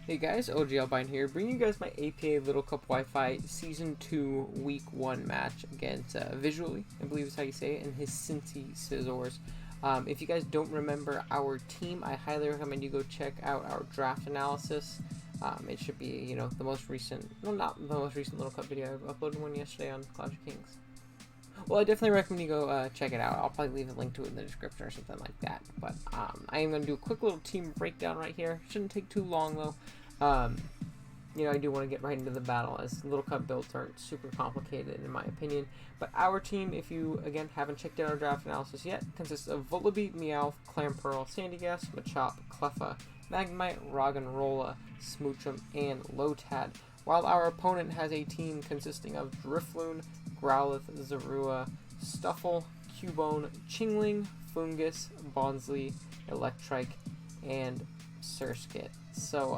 Hey guys, OG Albine here, bringing you guys my APA Little Cup Wi-Fi Season 2 Week 1 match against Visually, I believe is how you say it, and his Cincy Scizors. If you guys don't remember our team, I highly recommend you go check out our draft analysis. It should be, the most recent, well, not the most recent Little Cup video. I uploaded one yesterday on Clash of Kings. Well, I definitely recommend you go check it out. I'll probably leave a link to it in the description or something like that. But I am going to do a quick little team breakdown right here. Shouldn't take too long, though. I do want to get right into the battle, as Little Cup builds aren't super complicated, in my opinion. But our team, if you, again, haven't checked out our draft analysis yet, consists of Vullaby, Meowth, Clamperl, Sandygast, Machop, Cleffa, Magnemite, Roggenrola, Smoochum, and Lotad. While our opponent has a team consisting of Drifloon, Growlithe, Zorua, Stuffle, Cubone, Chingling, Fungus, Bonsly, Electrike, and Surskit. So,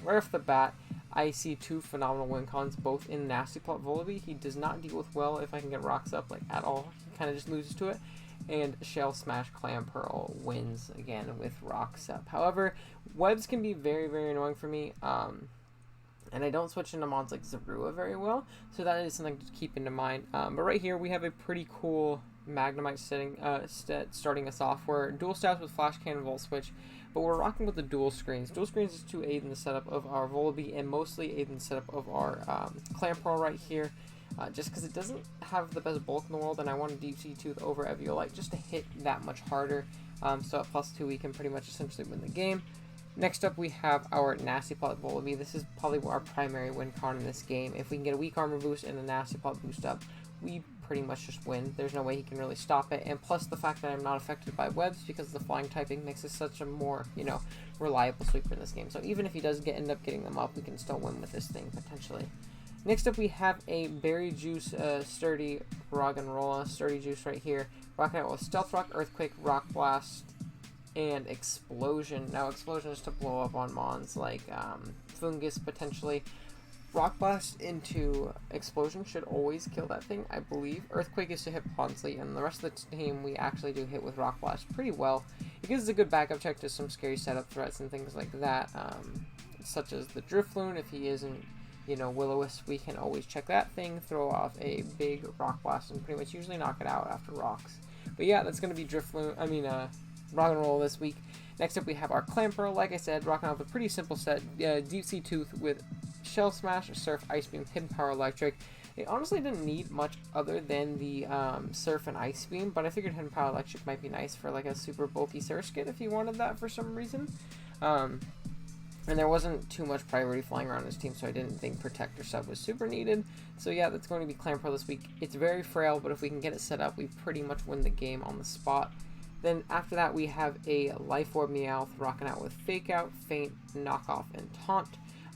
right off the bat, I see two phenomenal win cons, both in Nasty Plot Vullaby. He does not deal with well if I can get rocks up, at all. He kind of just loses to it. And Shell Smash Clamperl wins again with rocks up. However, webs can be very, very annoying for me. And I don't switch into mons like Zorua very well, so that is something to keep into mind. But right here, we have a pretty cool Magnemite starting us off. We're dual stabs with Flash Cannon, Volt Switch, but we're rocking with the dual screens. Dual screens is to aid in the setup of our Vullaby and mostly aid in the setup of our Clamperl right here. Just because it doesn't have the best bulk in the world, and I want a Deep Sea Tooth over Eviolite just to hit that much harder. So at +2, we can pretty much essentially win the game. Next up, we have our Nasty Plot Vullaby. This is probably our primary win con in this game. If we can get a weak armor boost and a Nasty Plot boost up, we pretty much just win. There's no way he can really stop it. And plus the fact that I'm not affected by webs because the flying typing makes it such a more, reliable sweeper in this game. So even if he does end up getting them up, we can still win with this thing, potentially. Next up, we have a Berry Juice Sturdy Roggenrola. Sturdy Juice right here. Rocking out with Stealth Rock, Earthquake, Rock Blast, and Explosion. Now, Explosion is to blow up on mons like Fungus, potentially. Rock Blast into Explosion should always kill that thing, I believe. Earthquake is to hit Bonsly, and the rest of the team we actually do hit with Rock Blast pretty well. It gives us a good backup check to some scary setup threats and things like that, such as the Drifloon. If he isn't, Will-O-Wisp, we can always check that thing, throw off a big Rock Blast, and pretty much usually knock it out after rocks. But yeah, that's going to be Roggenrola this week. Next up, we have our Clamperl. Like I said, rocking out with a pretty simple set. Deep Sea Tooth with Shell Smash, Surf, Ice Beam, Hidden Power, Electric. It honestly didn't need much other than the Surf and Ice Beam, but I figured Hidden Power Electric might be nice for a super bulky Surskit if you wanted that for some reason. And there wasn't too much priority flying around his team, so I didn't think Protect or Sub was super needed. So yeah, that's going to be Clamperl this week. It's very frail, but if we can get it set up, we pretty much win the game on the spot. Then after that, we have a Life Orb Meowth rocking out with Fake Out, Feint, Knock Off, and Taunt.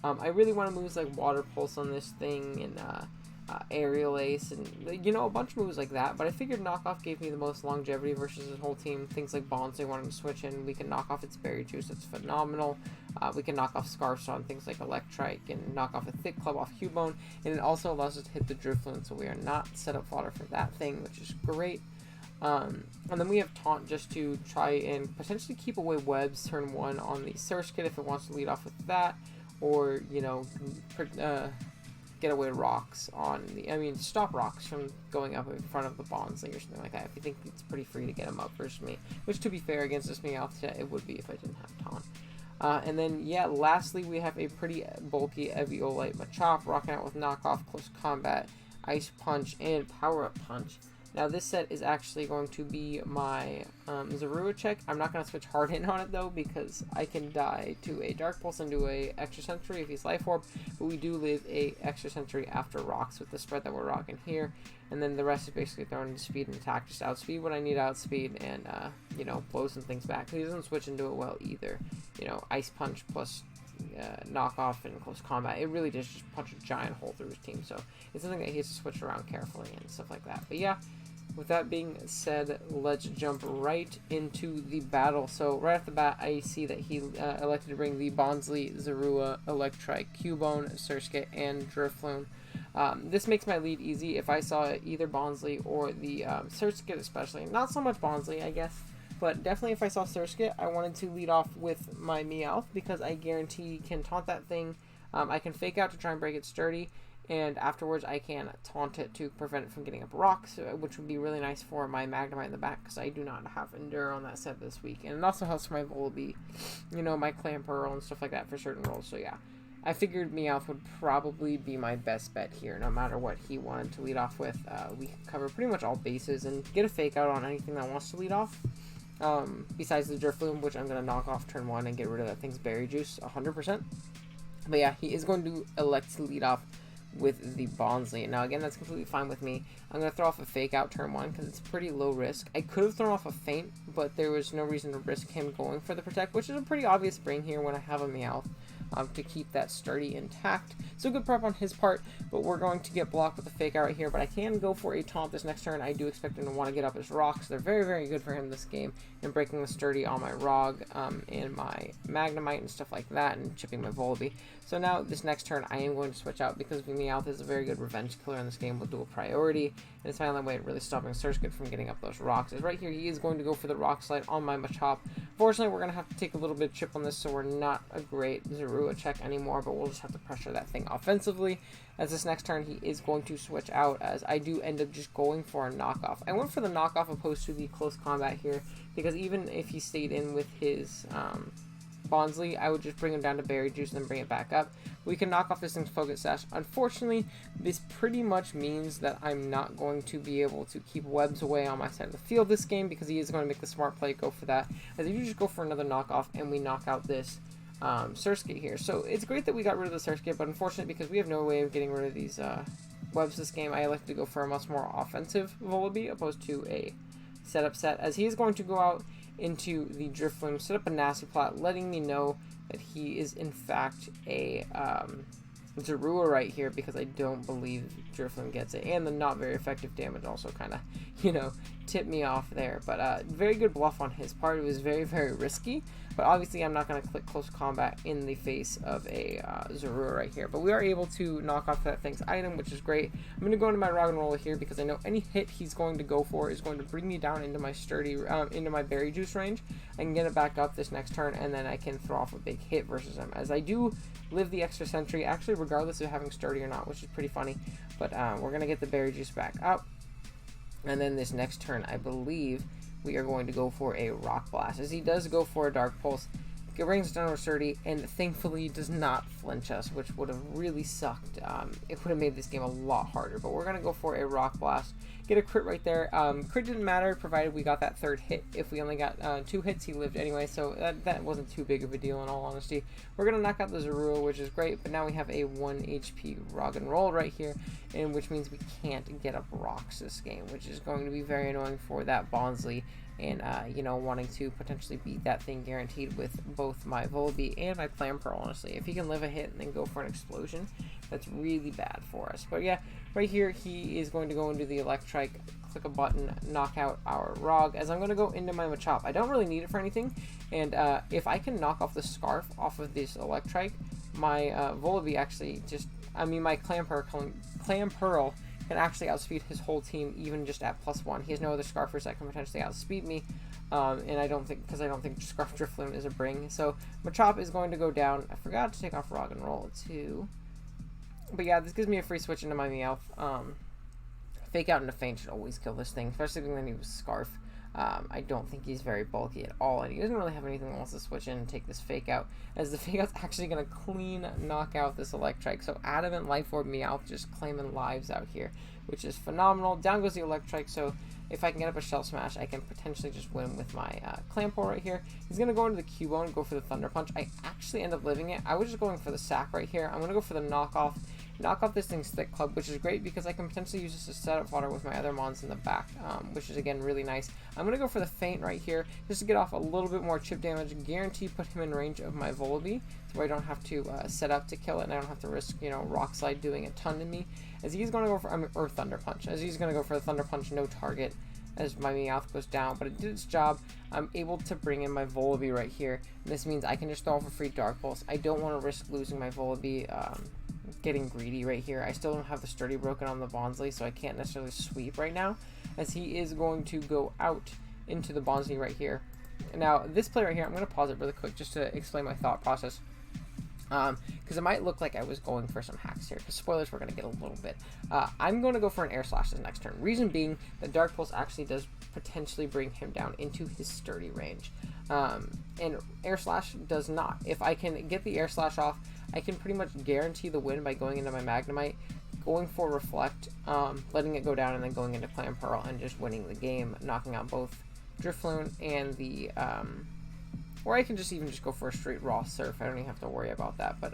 I really want to moves like Water Pulse on this thing, and Aerial Ace, and a bunch of moves like that. But I figured Knock Off gave me the most longevity versus his whole team. Things like Bonds they wanted to switch in. We can knock off its Berry Juice, that's phenomenal. We can knock off Scarfs on things like Electrike, and knock off a Thick Club off Cubone, and it also allows us to hit the Drifloon, so we are not set up fodder for that thing, which is great. And then we have Taunt just to try and potentially keep away webs turn 1 on the Surskit if it wants to lead off with that, or, get away rocks on stop rocks from going up in front of the Bonsly or something like that. If you think it's pretty free to get them up versus me, which to be fair against this Meowth, it would be if I didn't have Taunt. And then, yeah, lastly, we have a pretty bulky Eviolite Machop rocking out with Knockoff, Close Combat, Ice Punch, and Power Up Punch. Now, this set is actually going to be my Zorua check. I'm not going to switch hard in on it, though, because I can die to a Dark Pulse and do a Extra Sensory if he's Life Orb, but we do live a Extra Sensory after rocks with the spread that we're rocking here, and then the rest is basically thrown into speed and attack, just outspeed when I need outspeed, and, blow some things back. He doesn't switch into it well either. Ice Punch plus Knock Off and Close Combat, it really does just punch a giant hole through his team, so it's something that he has to switch around carefully and stuff like that. But yeah, with that being said, let's jump right into the battle. So right off the bat, I see that he elected to bring the Bonsly, Zorua, Electrike, Cubone, Surskit, and Drifloon. This makes my lead easy. If I saw either Bonsly or the Surskit especially, not so much Bonsly, I guess, but definitely if I saw Surskit, I wanted to lead off with my Meowth because I guarantee can taunt that thing. I can fake out to try and break it sturdy, and afterwards I can taunt it to prevent it from getting up rocks, which would be really nice for my Magnemite in the back because I do not have Endure on that set this week. And it also helps for my Volibee, you know, my Clamperl and stuff like that for certain roles. So yeah, I figured Meowth would probably be my best bet here, no matter what he wanted to lead off with. We cover pretty much all bases and get a fake out on anything that wants to lead off. Besides the Drifloon, which I'm going to knock off turn 1 and get rid of that thing's Berry Juice 100%. But yeah, he is going to elect to lead off with the Bonsly. Now again, that's completely fine with me. I'm going to throw off a fake out turn 1 because it's pretty low risk. I could have thrown off a feint, but there was no reason to risk him going for the protect, which is a pretty obvious bring here when I have a Meowth. To keep that sturdy intact. So good prep on his part, but we're going to get blocked with a fake out right here, but I can go for a taunt this next turn. I do expect him to want to get up his rocks. They're very, very good for him this game, and breaking the sturdy on my Rog and my Magnemite and stuff like that, and chipping my Volibee. So now this next turn I am going to switch out because Meowth is a very good revenge killer in this game with dual priority, and it's my only way of really stopping Surskit from getting up those rocks. Is right here he is going to go for the Rock Slide on my Machop. Fortunately, we're going to have to take a little bit of chip on this, so we're not a great Zorua check anymore, but we'll just have to pressure that thing offensively. As this next turn, he is going to switch out, as I do end up just going for a knockoff. I went for the knockoff opposed to the close combat here, because even if he stayed in with his Bonsly, I would just bring him down to Berry Juice and then bring it back up. We can knock off this thing's Focus Sash. Unfortunately, this pretty much means that I'm not going to be able to keep webs away on my side of the field this game, because he is going to make the smart play, go for that. As you just go for another knockoff, and we knock out this Surskit here. So it's great that we got rid of the Surskit, but unfortunately, because we have no way of getting rid of these webs this game, I elected to go for a much more offensive Volibee opposed to a setup set, as he is going to go out into the Drifloon, set up a nasty plot, letting me know that he is in fact a Zorua right here, because I don't believe Drifloon gets it, and the not very effective damage also kind of, you know, tipped me off there. But very good bluff on his part. It was very, very risky, but obviously I'm not going to click close combat in the face of a Zorua right here. But we are able to knock off that thing's item, which is great. I'm going to go into my Rock and Roll here, because I know any hit he's going to go for is going to bring me down into my sturdy, into my Berry Juice range. I can get it back up this next turn, and then I can throw off a big hit versus him, as I do live the extra sentry, actually regardless of having sturdy or not, which is pretty funny. But we're going to get the Berry Juice back up, and then this next turn I believe we are going to go for a Rock Blast, as he does go for a Dark Pulse. It brings us down to sturdy, and thankfully does not flinch us, which would have really sucked. It would have made this game a lot harder, but we're going to go for a Rock Blast. Get a crit right there. Crit didn't matter, provided we got that third hit. If we only got 2 hits, he lived anyway, so that wasn't too big of a deal in all honesty. We're going to knock out the Zorua, which is great, but now we have a 1 HP Rock and Roll right here, and which means we can't get up rocks this game, which is going to be very annoying for that Bonsly, and you know, wanting to potentially beat that thing guaranteed with both my Volibee and my Clamperl, honestly. If he can live a hit and then go for an explosion, that's really bad for us. But yeah, right here he is going to go into the Electrike, click a button, knock out our Rog, as I'm going to go into my Machop. I don't really need it for anything, and if I can knock off the Scarf off of this Electrike, my Volibee actually just, I mean my Clamperl can actually outspeed his whole team, even just at +1. He has no other Scarfers that can potentially outspeed me, and I don't think Scarf Drifloon is a bring. So Machop is going to go down. I forgot to take off Rock and Roll too, but yeah, this gives me a free switch into my Meowth. Fake out into feint should always kill this thing, especially when he was Scarf. I don't think he's very bulky at all, and he doesn't really have anything else to switch in and take this fake out, as the fake out's actually going to clean knock out this Electrike. So Adamant Life Orb Meowth just claiming lives out here, which is phenomenal. Down goes the Electrike, so if I can get up a Shell Smash, I can potentially just win with my Clamperl right here. He's going to go into the Cubone, go for the Thunder Punch. I actually end up living it. I was just going for the sack right here. I'm going to go for the knockoff this thing's Thick Club, which is great because I can potentially use this to set up fodder with my other mons in the back, which is again really nice. I'm going to go for the feint right here just to get off a little bit more chip damage, guarantee put him in range of my Volibee, so I don't have to set up to kill it, and I don't have to risk, you know, Rock Slide doing a ton to me, as he's going to go for, or Thunder Punch, as he's going to go for the Thunder Punch, no target, as my Meowth goes down, but it did its job. I'm able to bring in my Volibee right here, and this means I can just throw off a free Dark Pulse. I don't want to risk losing my Volibee, getting greedy right here. I still don't have the sturdy broken on the Bonsly, so I can't necessarily sweep right now, as he is going to go out into the Bonsly right here. Now, this play right here, I'm going to pause it really quick just to explain my thought process. Because it might look like I was going for some hacks here. Because spoilers, we're going to get a little bit. I'm going to go for an Air Slash this next turn. Reason being, the Dark Pulse actually does potentially bring him down into his sturdy range. And Air Slash does not. If I can get the Air Slash off, I can pretty much guarantee the win by going into my Magnemite, going for Reflect, letting it go down, and then going into Clam Pearl and just winning the game, knocking out both Drifloon and the... or I can just even just go for a straight raw surf. I don't even have to worry about that. But,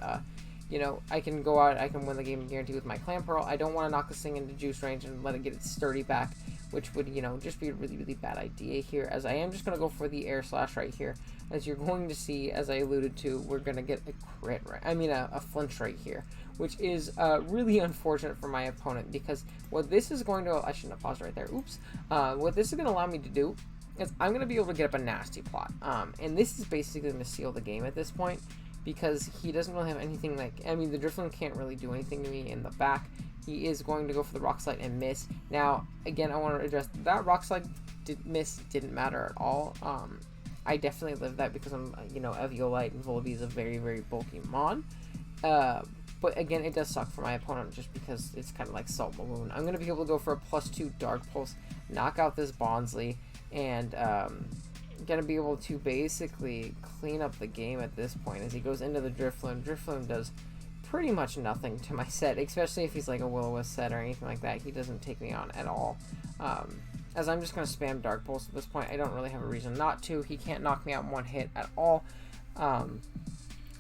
you know, I can go out, I can win the game guaranteed with my Clam Pearl. I don't want to knock this thing into juice range and let it get its sturdy back, which would, you know, just be a really, really bad idea here, as I am just going to go for the Air Slash right here. As you're going to see, as I alluded to, we're going to get a crit, right? I mean, a flinch right here, which is really unfortunate for my opponent, because what this is going to, I shouldn't have paused right there, oops. What this is going to allow me to do is I'm going to be able to get up a nasty plot. And this is basically going to seal the game at this point, because he doesn't really have anything like, I mean, the Drifloon can't really do anything to me in the back. He is going to go for the Rock Slide and miss. Now, again, I want to address that Rock Slide didn't matter at all. I definitely lived that because I'm, you know, Eviolite and Volibee is a very, very bulky mon. But again, it does suck for my opponent just because it's kind of like Salt Balloon. I'm going to be able to go for a +2 Dark Pulse, knock out this Bonsly, and going to be able to basically clean up the game at this point as he goes into the Drifloon. Drifloon does pretty much nothing to my set, especially if he's like a Will-O-Wisp set or anything like that. He doesn't take me on at all. As I'm just going to spam Dark Pulse at this point. I don't really have a reason not to. He can't knock me out in one hit at all.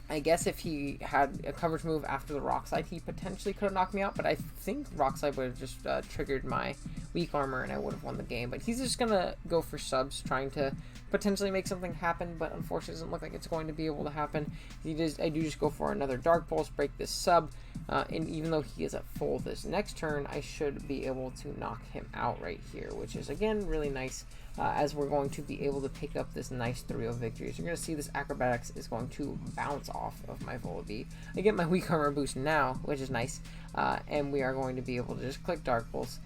I guess if he had a coverage move after the Rock Slide, he potentially could have knocked me out, but I think Rock Slide would have just triggered my weak armor and I would have won the game. But he's just going to go for subs, trying to potentially make something happen, but unfortunately it doesn't look like it's going to be able to happen. I do just go for another Dark Pulse, break this sub, and even though he is at full this next turn, I should be able to knock him out right here, which is, again, really nice. As we're going to be able to pick up this nice 3-0 victory. So you're going to see this Acrobatics is going to bounce off of my Volibee. I get my weak armor boost now, which is nice, and we are going to be able to just click Dark Pulse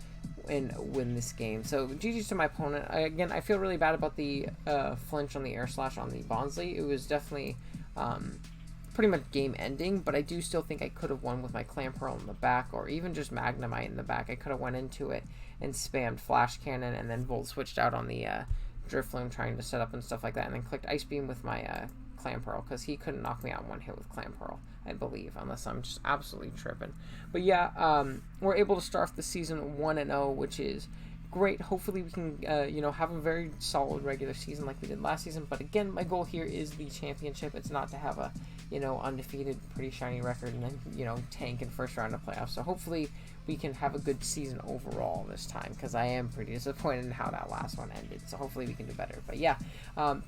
and win this game. So GG's to my opponent. Again, I feel really bad about the flinch on the Air Slash on the Bonsly. It was definitely pretty much game ending, but I do still think I could have won with my Clam Pearl in the back, or even just Magnemite in the back. I could have went into it and spammed Flash Cannon and then Volt switched out on the Drifloon trying to set up and stuff like that, and then clicked Ice Beam with my Clam Pearl, because he couldn't knock me out in one hit with Clam Pearl, I believe, unless I'm just absolutely tripping. But yeah, we're able to start off the season 1-0, which is great. Hopefully we can you know, have a very solid regular season like we did last season. But again, my goal here is the championship. It's not to have a, you know, undefeated, pretty shiny record and then, you know, tank in first round of playoffs. So hopefully we can have a good season overall this time, because I am pretty disappointed in how that last one ended. So hopefully we can do better. But yeah,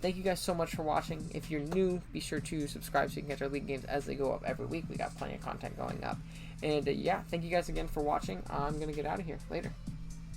thank you guys so much for watching. If you're new, be sure to subscribe so you can get our league games as they go up every week. We got plenty of content going up. And yeah, thank you guys again for watching. I'm going to get out of here. Later.